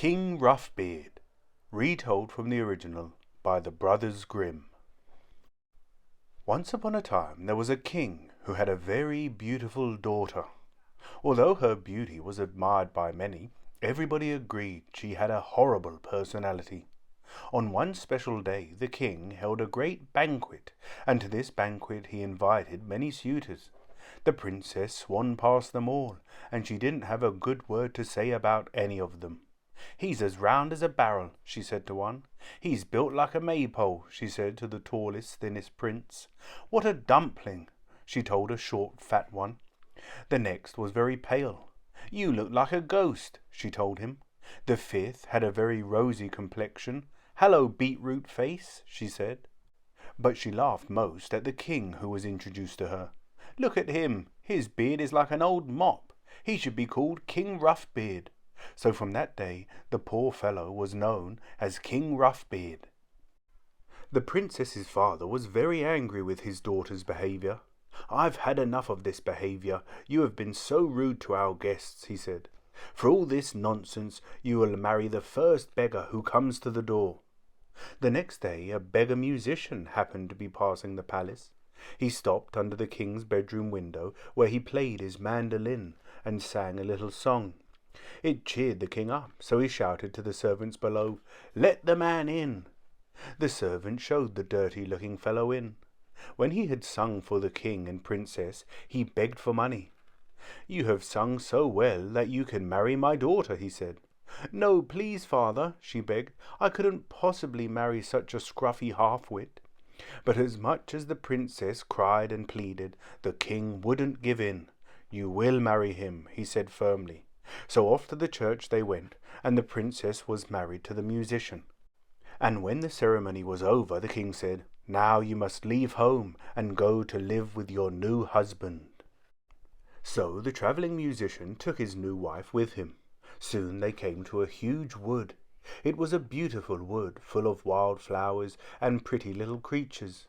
King Roughbeard, retold from the original by the Brothers Grimm. Once upon a time there was a king who had a very beautiful daughter. Although her beauty was admired by many, everybody agreed she had a horrible personality. On one special day the king held a great banquet, and to this banquet he invited many suitors. The princess swam past them all, and she didn't have a good word to say about any of them. "He's as round as a barrel," she said to one. "He's built like a maypole," she said to the tallest, thinnest prince. "What a dumpling," she told a short, fat one. The next was very pale. "You look like a ghost," she told him. The fifth had a very rosy complexion. "Hello, beetroot face," she said. But she laughed most at the king who was introduced to her. "Look at him, his beard is like an old mop. He should be called King Roughbeard." So from that day the poor fellow was known as King Roughbeard. The princess's father was very angry with his daughter's behaviour. "I've had enough of this behaviour. You have been so rude to our guests," he said. "For all this nonsense you will marry the first beggar who comes to the door." The next day a beggar musician happened to be passing the palace. He stopped under the king's bedroom window, where he played his mandolin and sang a little song. It cheered the king up, so he shouted to the servants below, "Let the man in." The servant showed the dirty-looking fellow in. When he had sung for the king and princess, he begged for money. "You have sung so well that you can marry my daughter," he said. "No, please, father," she begged. "I couldn't possibly marry such a scruffy half-wit." But as much as the princess cried and pleaded, the king wouldn't give in. "You will marry him," he said firmly. So off to the church they went, and the princess was married to the musician. And when the ceremony was over, the king said, "Now you must leave home and go to live with your new husband." So the travelling musician took his new wife with him. Soon they came to a huge wood. It was a beautiful wood, full of wild flowers and pretty little creatures.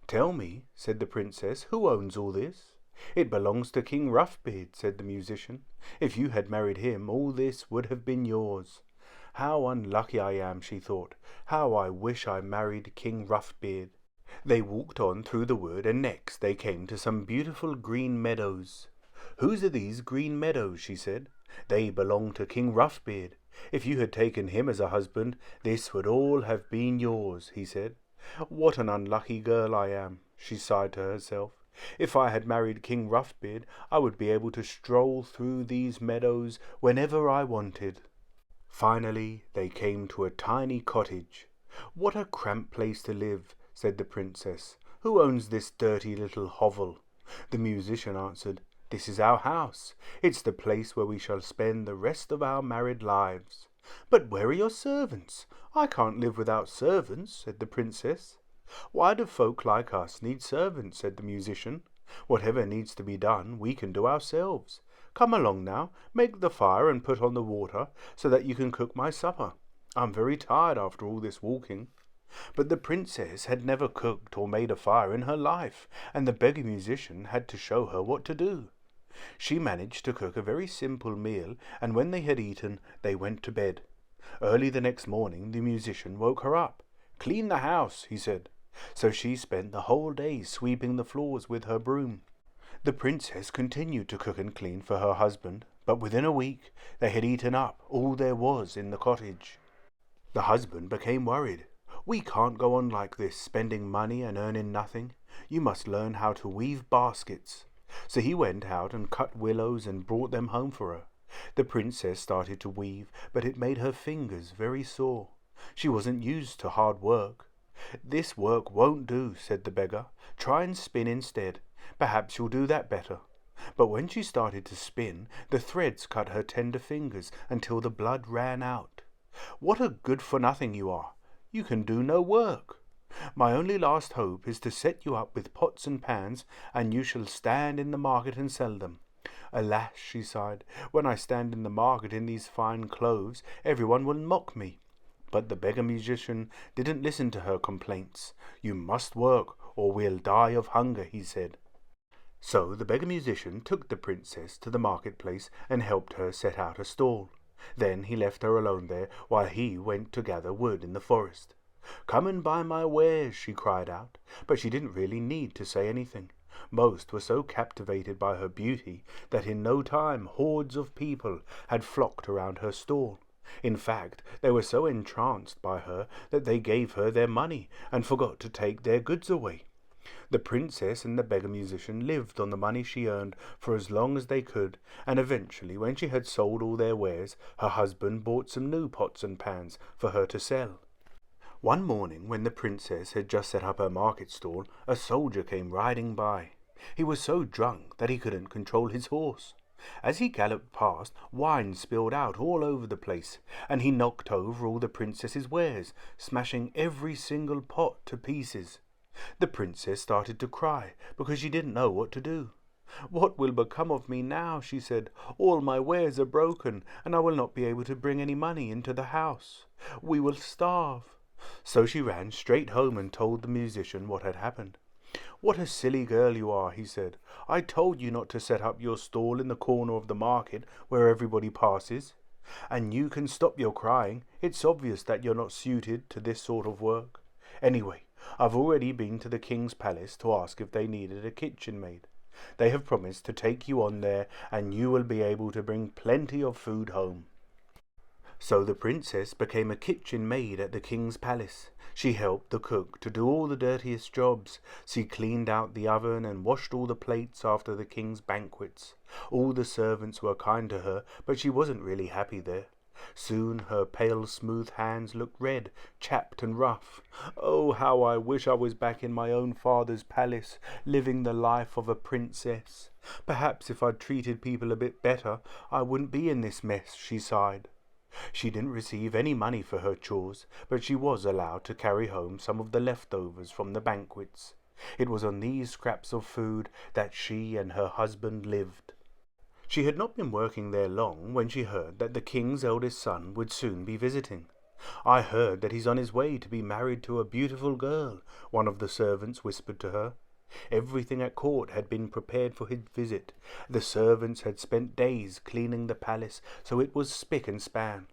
"Tell me," said the princess, "who owns all this?" "It belongs to King Roughbeard," said the musician. "If you had married him, all this would have been yours." "How unlucky I am," she thought. "How I wish I married King Roughbeard." They walked on through the wood, and next they came to some beautiful green meadows. "Whose are these green meadows?" she said. "They belong to King Roughbeard. If you had taken him as a husband, this would all have been yours," he said. "What an unlucky girl I am," she sighed to herself. "If I had married King Roughbeard, I would be able to stroll through these meadows whenever I wanted." Finally they came to a tiny cottage. "What a cramped place to live," said the princess. "Who owns this dirty little hovel?" The musician answered, "This is our house. It's the place where we shall spend the rest of our married lives." "But where are your servants? I can't live without servants," said the princess. "Why do folk like us need servants?" said the musician. "Whatever needs to be done, we can do ourselves. Come along now, make the fire and put on the water, so that you can cook my supper. I'm very tired after all this walking." But the princess had never cooked or made a fire in her life, and the beggar musician had to show her what to do. She managed to cook a very simple meal, and when they had eaten, they went to bed. Early the next morning the musician woke her up. "Clean the house," he said. So she spent the whole day sweeping the floors with her broom. The princess continued to cook and clean for her husband, but within a week they had eaten up all there was in the cottage. The husband became worried. "We can't go on like this, spending money and earning nothing. You must learn how to weave baskets." So he went out and cut willows and brought them home for her. The princess started to weave, but it made her fingers very sore. She wasn't used to hard work. "This work won't do," said the beggar. "Try and spin instead. Perhaps you'll do that better." But when she started to spin, the threads cut her tender fingers until the blood ran out. "What a good-for-nothing you are! You can do no work. My only last hope is to set you up with pots and pans, and you shall stand in the market and sell them." "Alas," she sighed, "when I stand in the market in these fine clothes, everyone will mock me." But the beggar musician didn't listen to her complaints. "You must work, or we'll die of hunger," he said. So the beggar musician took the princess to the marketplace and helped her set out a stall. Then he left her alone there while he went to gather wood in the forest. "Come and buy my wares," she cried out, but she didn't really need to say anything. Most were so captivated by her beauty that in no time hordes of people had flocked around her stall. In fact, they were so entranced by her that they gave her their money and forgot to take their goods away. The princess and the beggar musician lived on the money she earned for as long as they could, and eventually, when she had sold all their wares, her husband bought some new pots and pans for her to sell. One morning, when the princess had just set up her market stall, a soldier came riding by. He was so drunk that he couldn't control his horse. As he galloped past, wine spilled out all over the place, and he knocked over all the princess's wares, smashing every single pot to pieces. The princess started to cry because she didn't know what to do. "What will become of me now?" she said. "All my wares are broken, and I will not be able to bring any money into the house. We will starve." So she ran straight home and told the musician what had happened. "What a silly girl you are," he said. "I told you not to set up your stall in the corner of the market where everybody passes. And you can stop your crying. It's obvious that you're not suited to this sort of work. Anyway, I've already been to the king's palace to ask if they needed a kitchen maid. They have promised to take you on there, and you will be able to bring plenty of food home." So the princess became a kitchen maid at the king's palace. She helped the cook to do all the dirtiest jobs. She cleaned out the oven and washed all the plates after the king's banquets. All the servants were kind to her, but she wasn't really happy there. Soon her pale, smooth hands looked red, chapped and rough. "Oh, how I wish I was back in my own father's palace, living the life of a princess. Perhaps if I'd treated people a bit better, I wouldn't be in this mess," she sighed. She didn't receive any money for her chores, but she was allowed to carry home some of the leftovers from the banquets. It was on these scraps of food that she and her husband lived. She had not been working there long when she heard that the king's eldest son would soon be visiting. "I heard that he's on his way to be married to a beautiful girl," one of the servants whispered to her. Everything at court had been prepared for his visit. The servants had spent days cleaning the palace, so it was spick and span.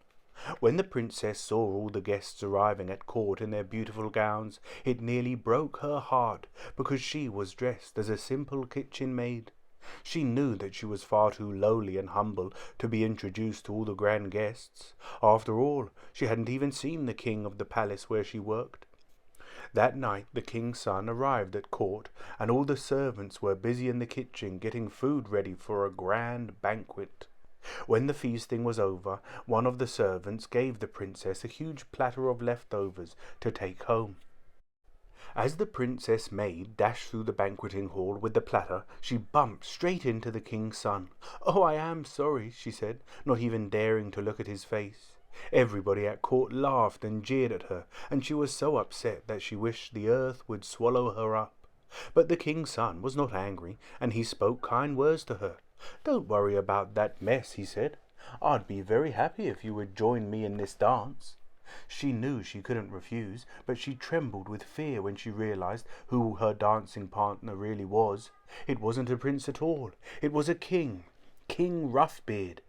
When the princess saw all the guests arriving at court in their beautiful gowns, it nearly broke her heart, because she was dressed as a simple kitchen maid. She knew that she was far too lowly and humble to be introduced to all the grand guests. After all, she hadn't even seen the king of the palace where she worked. That night the king's son arrived at court, and all the servants were busy in the kitchen getting food ready for a grand banquet. When the feasting was over, one of the servants gave the princess a huge platter of leftovers to take home. As the princess maid dashed through the banqueting hall with the platter, she bumped straight into the king's son. "Oh, I am sorry," she said, not even daring to look at his face. Everybody at court laughed and jeered at her, and she was so upset that she wished the earth would swallow her up. But the king's son was not angry, and he spoke kind words to her. "Don't worry about that mess," he said. "I'd be very happy if you would join me in this dance." She knew she couldn't refuse, but she trembled with fear when she realized who her dancing partner really was. It wasn't a prince at all. It was a king, King Thrushbeard.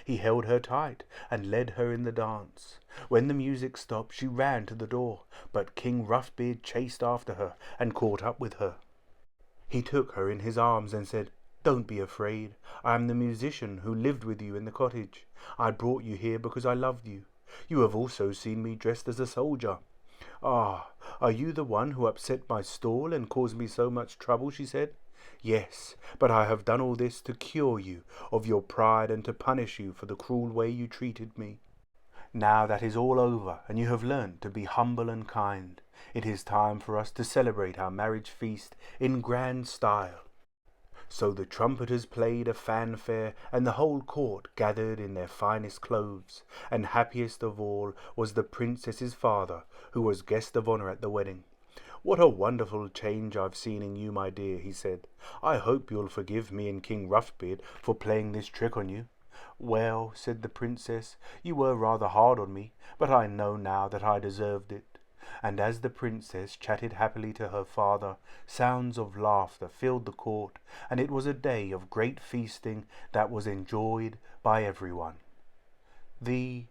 He held her tight and led her in the dance. When the music stopped, she ran to the door, but King Thrushbeard chased after her and caught up with her. He took her in his arms and said, "Don't be afraid. I am the musician who lived with you in the cottage. I brought you here because I loved you. You have also seen me dressed as a soldier." "Ah, are you the one who upset my stall and caused me so much trouble?" she said. "Yes, but I have done all this to cure you of your pride and to punish you for the cruel way you treated me. Now that is all over, and you have learnt to be humble and kind. It is time for us to celebrate our marriage feast in grand style." So the trumpeters played a fanfare, and the whole court gathered in their finest clothes, and happiest of all was the princess's father, who was guest of honor at the wedding. "What a wonderful change I've seen in you, my dear," he said. "I hope you'll forgive me and King Thrushbeard for playing this trick on you." "Well," said the princess, "you were rather hard on me, but I know now that I deserved it." And as the princess chatted happily to her father, sounds of laughter filled the court, and it was a day of great feasting that was enjoyed by everyone. The